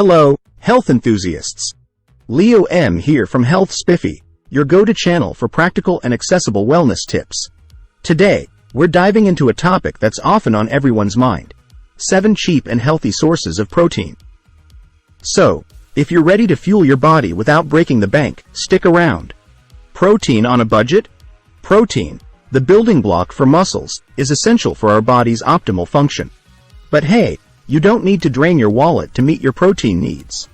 Hello, health enthusiasts. Leo M here from Health Spiffy, your go-to channel for practical and accessible wellness tips. Today, we're diving into a topic that's often on everyone's mind: 7 cheap and healthy sources of protein. So, if you're ready to fuel your body without breaking the bank, stick around. Protein on a budget? Protein, the building block for muscles, is essential for our body's optimal function. But hey, you don't need to drain your wallet to meet your protein needs.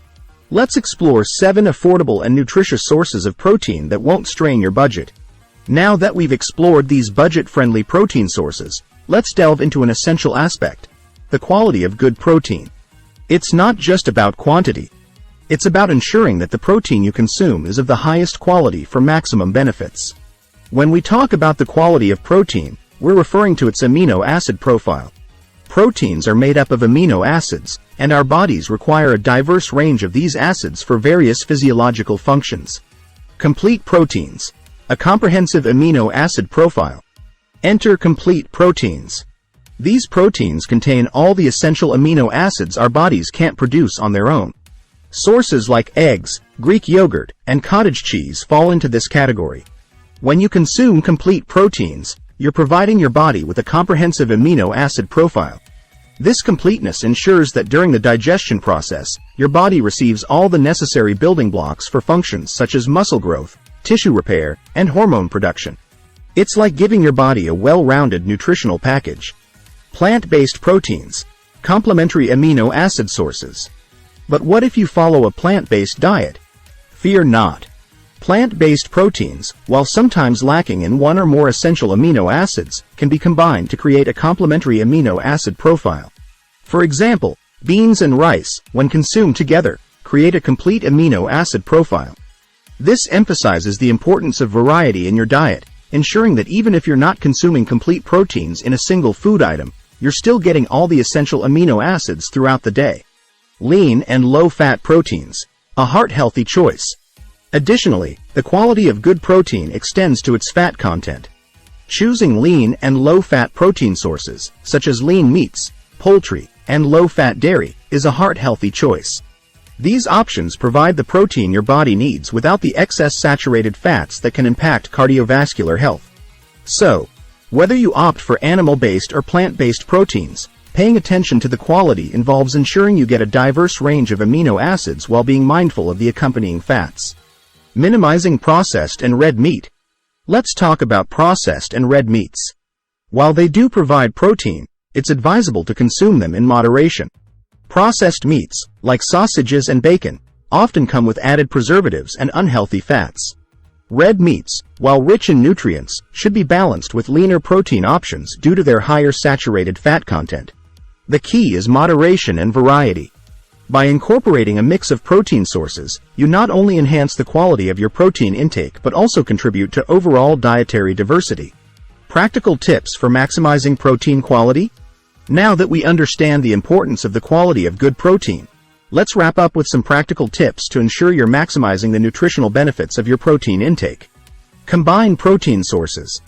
Let's explore 7 affordable and nutritious sources of protein that won't strain your budget. Now that we've explored these budget-friendly protein sources, let's delve into an essential aspect: the quality of good protein. It's not just about quantity. It's about ensuring that the protein you consume is of the highest quality for maximum benefits. When we talk about the quality of protein, we're referring to its amino acid profile. Proteins are made up of amino acids, and our bodies require a diverse range of these acids for various physiological functions. Complete proteins, a comprehensive amino acid profile. Enter complete proteins. These proteins contain all the essential amino acids our bodies can't produce on their own. Sources like eggs, Greek yogurt, and cottage cheese fall into this category. When you consume complete proteins, you're providing your body with a comprehensive amino acid profile. This completeness ensures that during the digestion process, your body receives all the necessary building blocks for functions such as muscle growth, tissue repair, and hormone production. It's like giving your body a well-rounded nutritional package. Plant-based proteins, complementary amino acid sources. But what if you follow a plant-based diet? Fear not. Plant-based proteins, while sometimes lacking in one or more essential amino acids, can be combined to create a complementary amino acid profile. For example, beans and rice, when consumed together, create a complete amino acid profile. This emphasizes the importance of variety in your diet, ensuring that even if you're not consuming complete proteins in a single food item, you're still getting all the essential amino acids throughout the day. Lean and low-fat proteins, a heart-healthy choice. Additionally, the quality of good protein extends to its fat content. Choosing lean and low-fat protein sources, such as lean meats, poultry, and low-fat dairy, is a heart-healthy choice. These options provide the protein your body needs without the excess saturated fats that can impact cardiovascular health. So, whether you opt for animal-based or plant-based proteins, paying attention to the quality involves ensuring you get a diverse range of amino acids while being mindful of the accompanying fats. Minimizing processed and red meat. Let's talk about processed and red meats. While they do provide protein, it's advisable to consume them in moderation. Processed meats, like sausages and bacon, often come with added preservatives and unhealthy fats. Red meats, while rich in nutrients, should be balanced with leaner protein options due to their higher saturated fat content. The key is moderation and variety. By incorporating a mix of protein sources, you not only enhance the quality of your protein intake but also contribute to overall dietary diversity. Practical tips for maximizing protein quality? Now that we understand the importance of the quality of good protein, let's wrap up with some practical tips to ensure you're maximizing the nutritional benefits of your protein intake. Combine protein sources.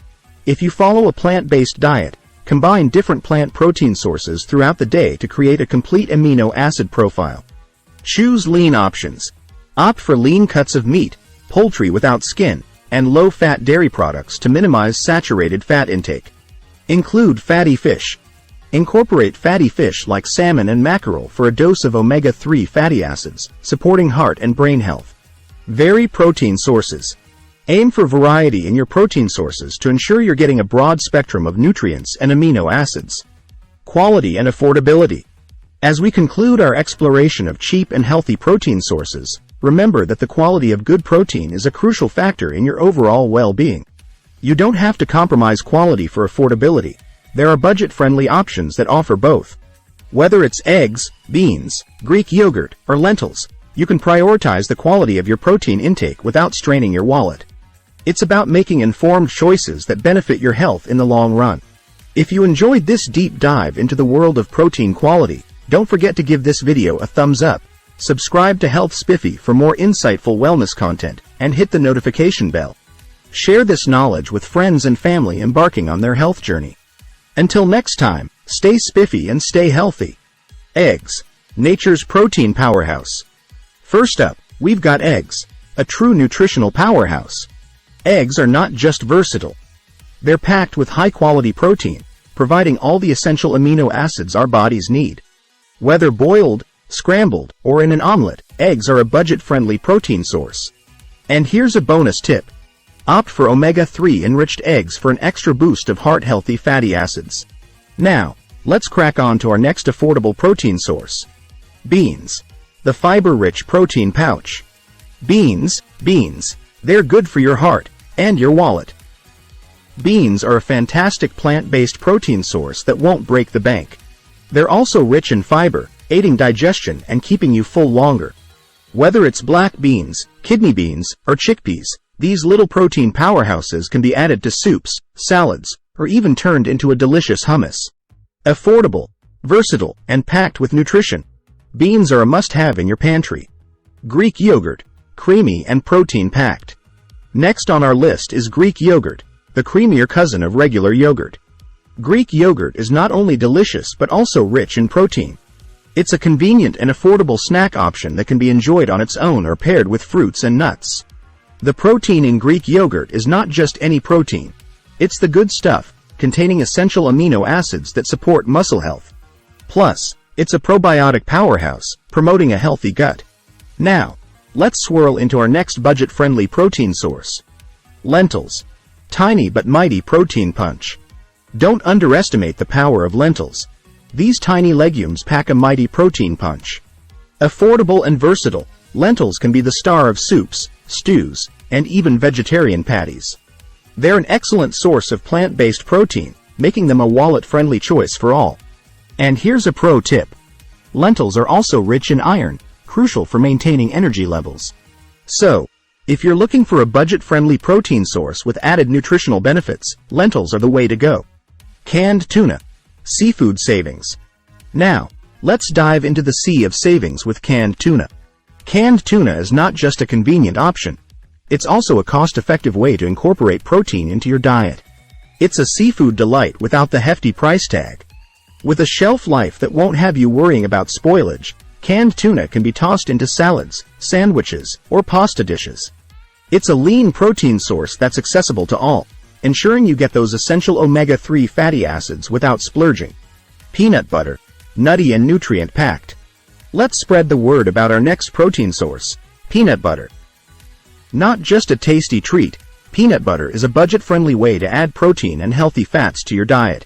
If you follow a plant-based diet, combine different plant protein sources throughout the day to create a complete amino acid profile. Choose lean options. Opt for lean cuts of meat, poultry without skin, and low-fat dairy products to minimize saturated fat intake. Include fatty fish. Incorporate fatty fish like salmon and mackerel for a dose of omega-3 fatty acids, supporting heart and brain health. Vary protein sources. Aim for variety in your protein sources to ensure you're getting a broad spectrum of nutrients and amino acids. Quality and affordability. As we conclude our exploration of cheap and healthy protein sources, remember that the quality of good protein is a crucial factor in your overall well-being. You don't have to compromise quality for affordability. There are budget-friendly options that offer both. Whether it's eggs, beans, Greek yogurt, or lentils, you can prioritize the quality of your protein intake without straining your wallet. It's about making informed choices that benefit your health in the long run. If you enjoyed this deep dive into the world of protein quality, don't forget to give this video a thumbs up, subscribe to Health Spiffy for more insightful wellness content, and hit the notification bell. Share this knowledge with friends and family embarking on their health journey. Until next time, stay spiffy and stay healthy. Eggs. nature's protein powerhouse. First up, we've got eggs, a true nutritional powerhouse. Eggs are not just versatile. They're packed with high-quality protein, providing all the essential amino acids our bodies need. Whether boiled, scrambled, or in an omelet, eggs are a budget-friendly protein source. And here's a bonus tip. Opt for omega-3 enriched eggs for an extra boost of heart-healthy fatty acids. Now, let's crack on to our next affordable protein source. Beans, the fiber-rich protein pouch. Beans, they're good for your heart and your wallet. Beans are a fantastic plant-based protein source that won't break the bank. They're also rich in fiber, aiding digestion and keeping you full longer. Whether it's black beans, kidney beans, or chickpeas, these little protein powerhouses can be added to soups, salads, or even turned into a delicious hummus. Affordable, versatile, and packed with nutrition, beans are a must-have in your pantry. Greek yogurt, creamy and protein-packed. Next on our list is Greek yogurt, the creamier cousin of regular yogurt. Greek yogurt is not only delicious but also rich in protein. It's a convenient and affordable snack option that can be enjoyed on its own or paired with fruits and nuts. The protein in Greek yogurt is not just any protein. It's the good stuff, containing essential amino acids that support muscle health. Plus, it's a probiotic powerhouse, promoting a healthy gut. Now, let's swirl into our next budget-friendly protein source. Lentils. Tiny but mighty protein punch. Don't underestimate the power of lentils. These tiny legumes pack a mighty protein punch. Affordable and versatile, lentils can be the star of soups, stews, and even vegetarian patties. They're an excellent source of plant-based protein, making them a wallet-friendly choice for all. And here's a pro tip. Lentils are also rich in iron, crucial for maintaining energy levels. So, if you're looking for a budget-friendly protein source with added nutritional benefits, lentils are the way to go. Canned tuna. Seafood savings. Now, let's dive into the sea of savings with canned tuna. Canned tuna is not just a convenient option. It's also a cost-effective way to incorporate protein into your diet. It's a seafood delight without the hefty price tag. With a shelf life that won't have you worrying about spoilage, canned tuna can be tossed into salads, sandwiches, or pasta dishes. It's a lean protein source that's accessible to all, ensuring you get those essential omega-3 fatty acids without splurging. Peanut butter. Nutty and nutrient-packed. Let's spread the word about our next protein source, peanut butter. Not just a tasty treat, peanut butter is a budget-friendly way to add protein and healthy fats to your diet.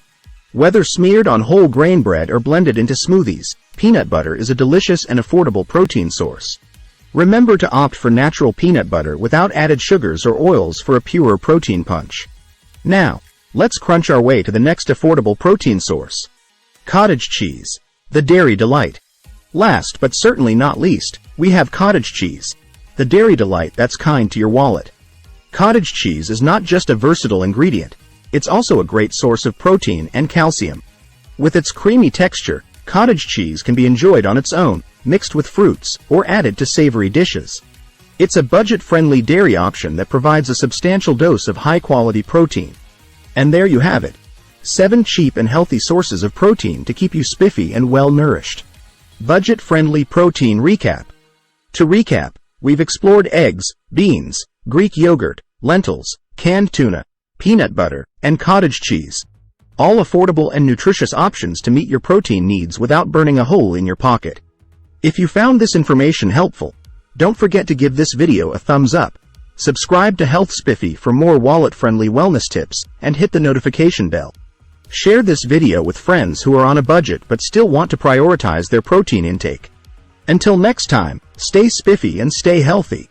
Whether smeared on whole grain bread or blended into smoothies, peanut butter is a delicious and affordable protein source. Remember to opt for natural peanut butter without added sugars or oils for a pure protein punch. Now, let's crunch our way to the next affordable protein source. Cottage cheese, the dairy delight. Last but certainly not least, we have cottage cheese, the dairy delight that's kind to your wallet. Cottage cheese is not just a versatile ingredient, it's also a great source of protein and calcium. With its creamy texture, cottage cheese can be enjoyed on its own, mixed with fruits, or added to savory dishes. It's a budget-friendly dairy option that provides a substantial dose of high-quality protein. And there you have it. 7 cheap and healthy sources of protein to keep you spiffy and well-nourished. Budget-friendly protein recap. To recap, we've explored eggs, beans, Greek yogurt, lentils, canned tuna, peanut butter, and cottage cheese. All affordable and nutritious options to meet your protein needs without burning a hole in your pocket. If you found this information helpful, don't forget to give this video a thumbs up, subscribe to Health Spiffy for more wallet-friendly wellness tips, and hit the notification bell. Share this video with friends who are on a budget but still want to prioritize their protein intake. Until next time, stay spiffy and stay healthy.